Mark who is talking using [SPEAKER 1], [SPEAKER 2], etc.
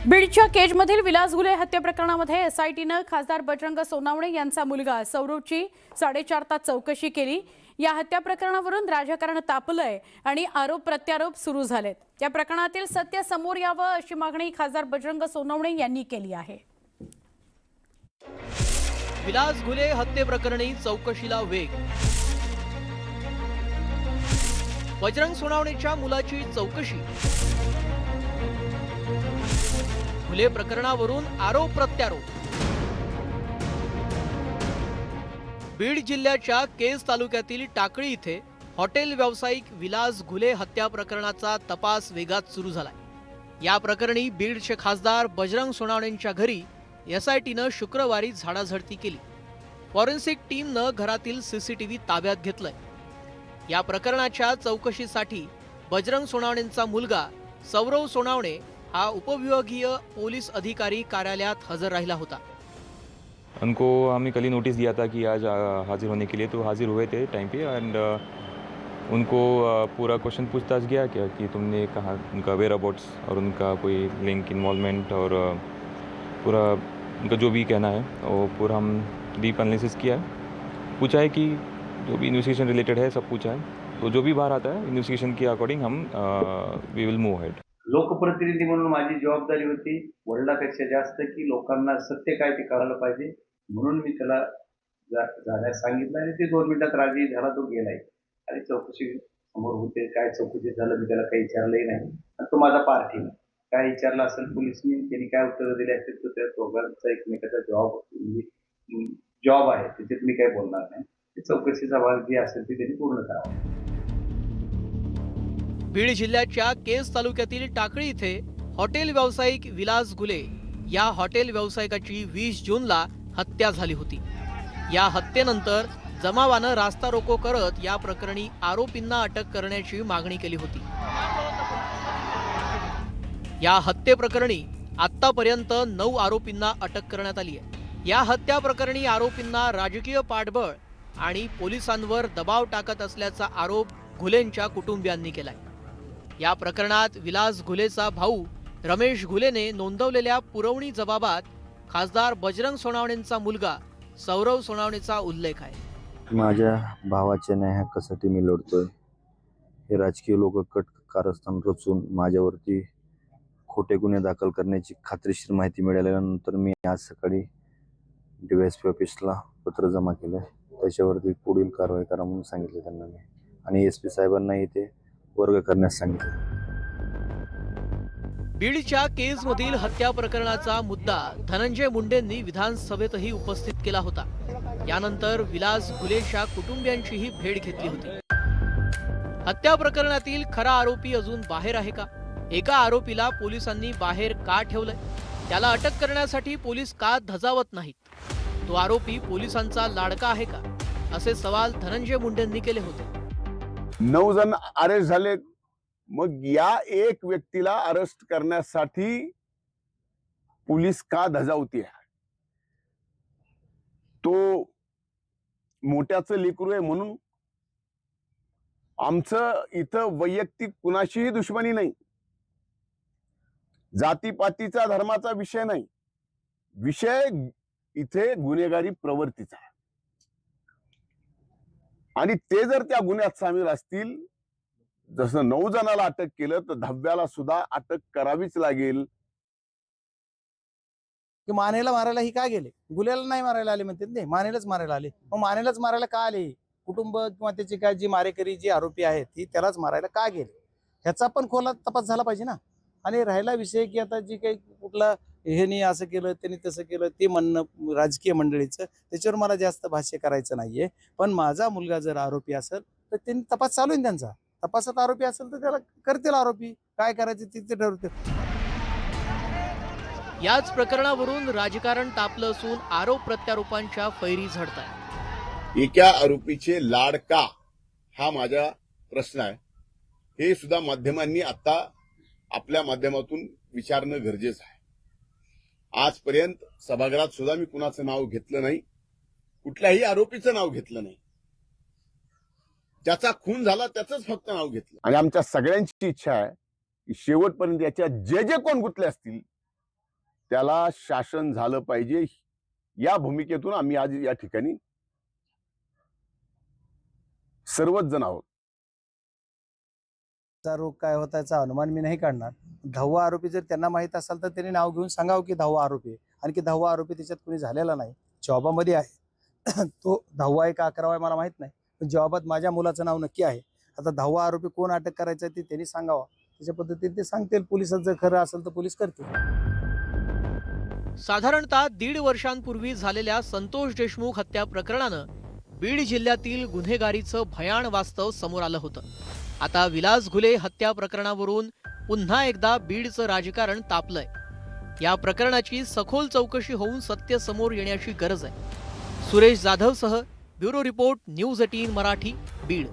[SPEAKER 1] बीडच्या केजमधील विलास घुले हत्या प्रकरणामध्ये एसआयटीनं खासदार बजरंग सोनावणे यांचा मुलगा सौरवची 4.5 तास चौकशी केली। या हत्या प्रकरणावरून राजकारण तापलंय आणि आरोप प्रत्यारोप सुरू झालेत। या प्रकरणातील सत्य समोर यावं अशी मागणी खासदार बजरंग सोनावणे यांनी केली आहे।
[SPEAKER 2] विलास घुले हत्येप्रकरणी चौकशीला वेग। बजरंग सोनावणेच्या मुलाची चौकशी। घुले प्रकरणावरून आरोप प्रत्यारोप। बीड जिल्ह्याच्या केज तालुक्यातील टाकळी इथे हॉटेल व्यावसायिक विलास घुले हत्या प्रकरणाचा तपास वेगात सुरू झालाय। या प्रकरणी बीडचे खासदार बजरंग सोनावणेंच्या घरी एसआयटीनं शुक्रवारी झाडाझडती केली। फॉरेन्सिक टीमनं घरातील सीसीटीव्ही ताब्यात घेतलाय। या प्रकरणाच्या चौकशीसाठी बजरंग सोनावणेंचा मुलगा सौरव सोनावणे हा उपविभागीय पुलिस अधिकारी कार्यालयात हजर राहिला होता।
[SPEAKER 3] उनको हमने कल ही नोटिस दिया था कि आज हाजिर होने के लिए, तो हाजिर हुए थे टाइम पे। एंड उनको पूरा क्वेश्चन पूछताछ किया क्या कि तुमने कहा उनका वेयर अबाउट्स और उनका कोई लिंक इन्वॉल्वमेंट और पूरा उनका जो भी कहना है वो पूरा हम डीप एनालिसिस किया। पूछा है कि जो भी इन्वेस्टिगेशन रिलेटेड है सब पूछा है, तो जो भी बाहर आता है इन्वेस्टिगेशन के अकॉर्डिंग हम वी विल मूव अहेड।
[SPEAKER 4] लोकप्रतिनिधी म्हणून माझी जबाबदारी होती वडिलांपेक्षा जास्त की लोकांना सत्य काय ते कळायला पाहिजे, म्हणून मी त्याला जाण्यास सांगितलं आणि ते 2 मिनिटात राजी झाला, तो गेलाय। आणि चौकशी समोर होते, काय चौकशी झालं मी त्याला काही विचारलंही नाही आणि तो माझा पार्टी नाही। काय विचारलं असेल पोलिसनी, त्यांनी काय उत्तर दिले असतील तर त्या दोघांचा एकमेकाचा जॉब आहे, त्याच्यात मी काही बोलणार नाही। चौकशीचा भाग जे असेल ते त्यांनी पूर्ण करावा।
[SPEAKER 2] बीड जिल्ह्याच्या केज तालुक्यातील टाकळी इथे हॉटेल व्यावसायिक विलास घुले या हॉटेल व्यावसायिकाची 20 जूनला हत्या झाली होती। या हत्येनंतर जमावानं रास्ता रोको करत या प्रकरणी आरोपींना अटक करण्याची मागणी केली होती। या हत्येप्रकरणी आतापर्यंत 9 आरोपींना अटक करण्यात आली आहे। या हत्या प्रकरणी आरोपींना राजकीय पाठबळ आणि पोलिसांवर दबाव टाकत असल्याचा आरोप घुलेंच्या कुटुंबियांनी केलाय। या प्रकरणात विलास घुलेचा भाऊ रमेश घुलेने नोंदवलेल्या पुरवणी जबाबात खासदार बजरंग सोनावणेंचा मुलगा सौरव सोनावणेचा उल्लेख आहे।
[SPEAKER 5] माझ्या भावाच्या न्याय हक्कासाठी मी लढतोय। हे राजकीय लोक कट कारस्थान रचून माझ्यावरती खोटे गुन्हे दाखल करण्याची खात्रीशीर माहिती मिळाल्यानंतर मी आज सकाळी डीवायएसपी ऑफिसला पत्र जमा केलं। त्याच्यावरती पुढील कारवाई करा म्हणून सांगितले त्यांना मी, आणि एसपी साहेबांनाही ते वर्ग करण्यास सांगितले।
[SPEAKER 2] बीडच्या केजमधील हत्या प्रकरणाचा मुद्दा धनंजय मुंडेंनी विधानसभेतही उपस्थित केला होता। यानंतर विलास घुलेच्या कुटुंबियांचीही भेट घेतली होती। हत्या प्रकरणातील खरा आरोपी अजून बाहेर आहे का? एका आरोपीला पोलिसांनी बाहेर का ठेवलंय? त्याला अटक करण्यासाठी पोलीस का धजावत नाहीत? तो आरोपी पोलिसांचा लाडका आहे का? असे सवाल धनंजय मुंडेंनी केले होते।
[SPEAKER 6] 9 जण अरेस्ट झाले, मग या एक व्यक्तीला अरेस्ट करण्यासाठी पोलीस का धजावती आहे? तो मोठ्याचं लेकरू आहे म्हणून? आमचं इथं वैयक्तिक कुणाशीही दुश्मनी नाही, जातीपातीचा धर्माचा विषय नाही, विषय इथे गुन्हेगारी प्रवृत्तीचा आहे। आणि ते जर त्या गुन्ह्यात सामील असतील, जसं 9 जणाला अटक केलं तर 10व्याला सुद्धा अटक करावीच लागेल।
[SPEAKER 7] की मानेला मारायला ही का गेले? गुल्याला नाही मारायला आले म्हणतात, नाही मानेलाच मारायला आले। मग मानेलाच मारायला का आले? कुटुंब किंवा त्याची काय जी मारेकरी जी आरोपी आहेत ती त्यालाच मारायला का गेले, ह्याचा पण खोला तपास झाला पाहिजे ना। आणि राहिला विषय की आता जी काही कुठला ह्यानी असं केलं त्यांनी तसं केलं ते म्हणणं राजकीय मंडळीचं, त्याच्यावर मला जास्त भाष्य करायचं नाहीये। पण माझा मुलगा जर आरोपी असेल तर त्यांनी तपास चालू आहे, त्यांचा तपासात आरोपी असेल तर त्याला करतील आरोपी, काय करायचं ते ठरवतील।
[SPEAKER 2] याच प्रकरणावरून राजकारण तापलं असून आरोप प्रत्यारोपांच्या फैरी झडतायत।
[SPEAKER 6] एका आरोपीचे लाड का, हा माझा प्रश्न आहे। हे सुद्धा माध्यमांनी आता आपल्या माध्यमातून विचारणं गरजेचं आहे। आजपर्यंत सभागृहात सुद्धा मी कुणाचं नाव घेतलं नाही, कुठल्याही आरोपीचं नाव घेतलं नाही। ज्याचा खून झाला त्याचंच फक्त नाव घेतलं। आणि आमच्या सगळ्यांची इच्छा आहे की शेवटपर्यंत याच्या जे कोण गुंतले असतील त्याला शासन झालं पाहिजे, या भूमिकेतून आम्ही आज या ठिकाणी सर्वच जण आहोत.
[SPEAKER 7] चा रोग काय होता याचा अनुमान मी नाही काढणार. 10वा आरोपी जर त्यांना माहित असेल तर त्यांनी नाव घेऊन सांगावं की 10वा आरोपी आहे. आणखी 10वा आरोपी त्याच्यात कोणी झालेला नाही, जॉबामध्ये आहे. तो 10वा आहे का 11वा आहे मला माहित नाही, पण जॉबात माझ्या मुलाचं नाव नक्की आहे. आता 10वा आरोपी कोण अटक करायचा ते त्यांनी सांगावा, त्याच्या पद्धतीने ते सांगतील. पोलिसात जर खरं असेल तर पोलीस करतील.
[SPEAKER 2] साधारणतः 1.5 वर्षांपूर्वी झालेल्या संतोष देशमुख हत्या प्रकरणानं बीड जिल्ह्यातील गुन्हेगारीचं भयाण वास्तव समोर आलं होतं. आता विलास घुले हत्या प्रकरणावरून पुन्हा एकदा बीडचं राजकारण तापलंय. या प्रकरणाची सखोल चौकशी होऊन सत्य समोर येण्याची गरज आहे. सुरेश जाधवसह bureau report, news 18 Marathi, Beed.